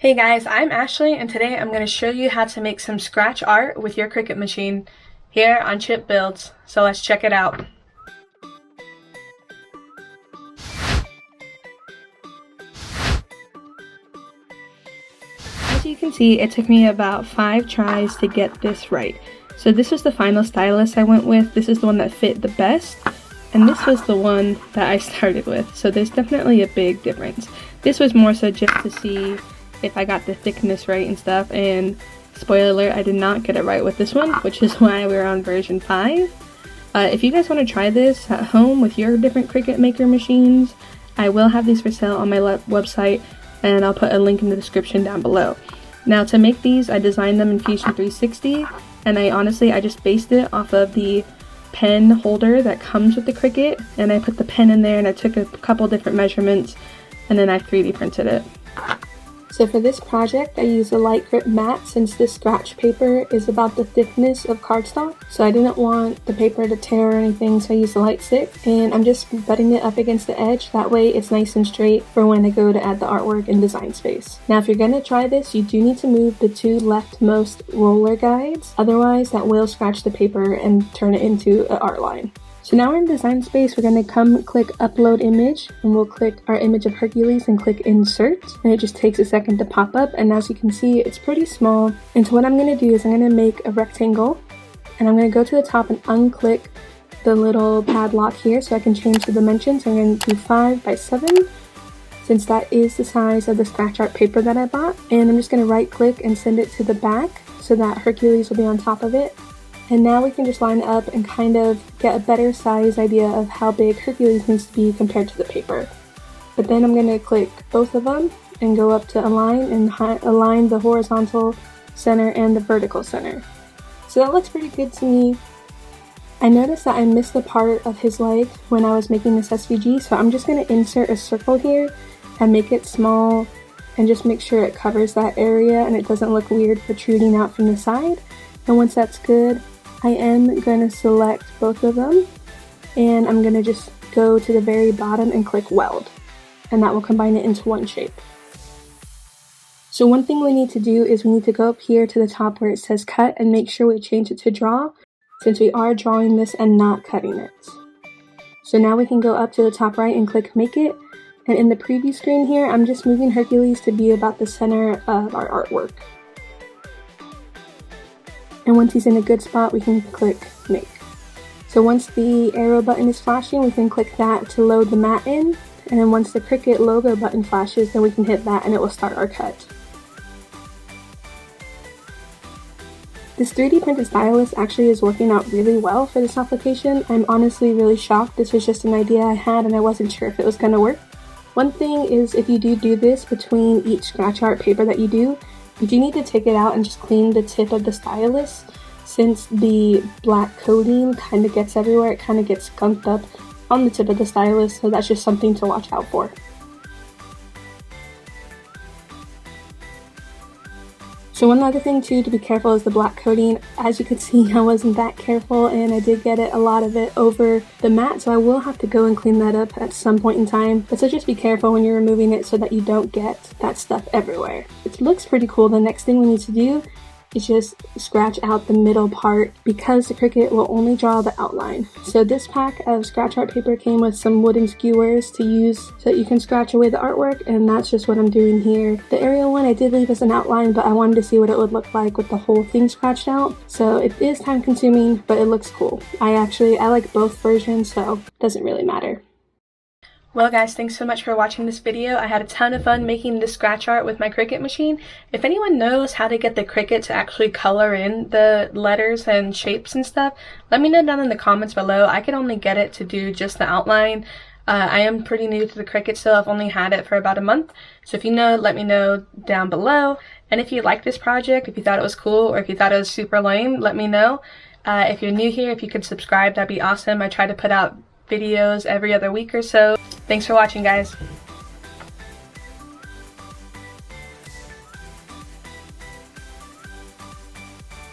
Hey guys, I'm Ashley and today I'm going to show you how to make some scratch art with your Cricut machine here on Chip Builds. So let's check it out. As you can see, it took me about 5 tries to get this right. So this was the final stylus I went with. This is the one that fit the best. And this was the one that I started with. So there's definitely a big difference. This was more so just to see if I got the thickness right and stuff, and spoiler alert, I did not get it right with this one, which is why we're on version 5. If you guys want to try this at home with your different Cricut Maker machines, I will have these for sale on my website, and I'll put a link in the description down below. Now to make these, I designed them in Fusion 360, and I just based it off of the pen holder that comes with the Cricut, and I put the pen in there and I took a couple different measurements, and then I 3D printed it. So for this project, I used a light grip mat since this scratch paper is about the thickness of cardstock. So I didn't want the paper to tear or anything, so I used a light stick. And I'm just butting it up against the edge, that way it's nice and straight for when I go to add the artwork in Design Space. Now if you're going to try this, you do need to move the 2 leftmost roller guides, otherwise that will scratch the paper and turn it into an art line. So now we're in Design Space, we're going to click Upload Image, and we'll click our image of Hercules and click Insert, and it just takes a second to pop up, and as you can see, it's pretty small. And so what I'm going to do is I'm going to make a rectangle, and I'm going to go to the top and unclick the little padlock here so I can change the dimensions. I'm going to do 5 by 7, since that is the size of the scratch art paper that I bought, and I'm just going to right click and send it to the back so that Hercules will be on top of it. And now we can just line up and kind of get a better size idea of how big Hercules needs to be compared to the paper. But then I'm going to click both of them and go up to align and align the horizontal center and the vertical center. So that looks pretty good to me. I noticed that I missed a part of his leg when I was making this SVG, so I'm just going to insert a circle here and make it small and just make sure it covers that area and it doesn't look weird protruding out from the side. And once that's good, I am going to select both of them, and I'm going to just go to the very bottom and click Weld, and that will combine it into one shape. So one thing we need to do is we need to go up here to the top where it says Cut and make sure we change it to Draw, since we are drawing this and not cutting it. So now we can go up to the top right and click Make It, and in the preview screen here, I'm just moving Hercules to be about the center of our artwork. And once he's in a good spot, we can click Make. So once the arrow button is flashing, we can click that to load the mat in. And then once the Cricut logo button flashes, then we can hit that and it will start our cut. This 3D printed stylus actually is working out really well for this application. I'm honestly really shocked. This was just an idea I had and I wasn't sure if it was going to work. One thing is, if you do this between each scratch art paper that you do need to take it out and just clean the tip of the stylus, since the black coating kind of gets everywhere. It kind of gets skunked up on the tip of the stylus, so that's just something to watch out for. So one other thing too to be careful is the black coating. As you can see, I wasn't that careful and I did get a lot of it over the mat, so I will have to go and clean that up at some point in time. But so just be careful when you're removing it so that you don't get that stuff everywhere. It looks pretty cool. The next thing we need to do is just scratch out the middle part, because the Cricut will only draw the outline. So this pack of scratch art paper came with some wooden skewers to use so that you can scratch away the artwork, and that's just what I'm doing here. The aerial one I did leave as an outline, but I wanted to see what it would look like with the whole thing scratched out. So it is time consuming, but it looks cool. I like both versions, so it doesn't really matter. Well guys, thanks so much for watching this video. I had a ton of fun making this scratch art with my Cricut machine. If anyone knows how to get the Cricut to actually color in the letters and shapes and stuff, let me know down in the comments below. I could only get it to do just the outline. I am pretty new to the Cricut still. I've only had it for about a month. So if you know, let me know down below. And if you like this project, if you thought it was cool, or if you thought it was super lame, let me know. If you're new here, if you could subscribe, that'd be awesome. I try to put out videos every other week or so. Thanks for watching, guys.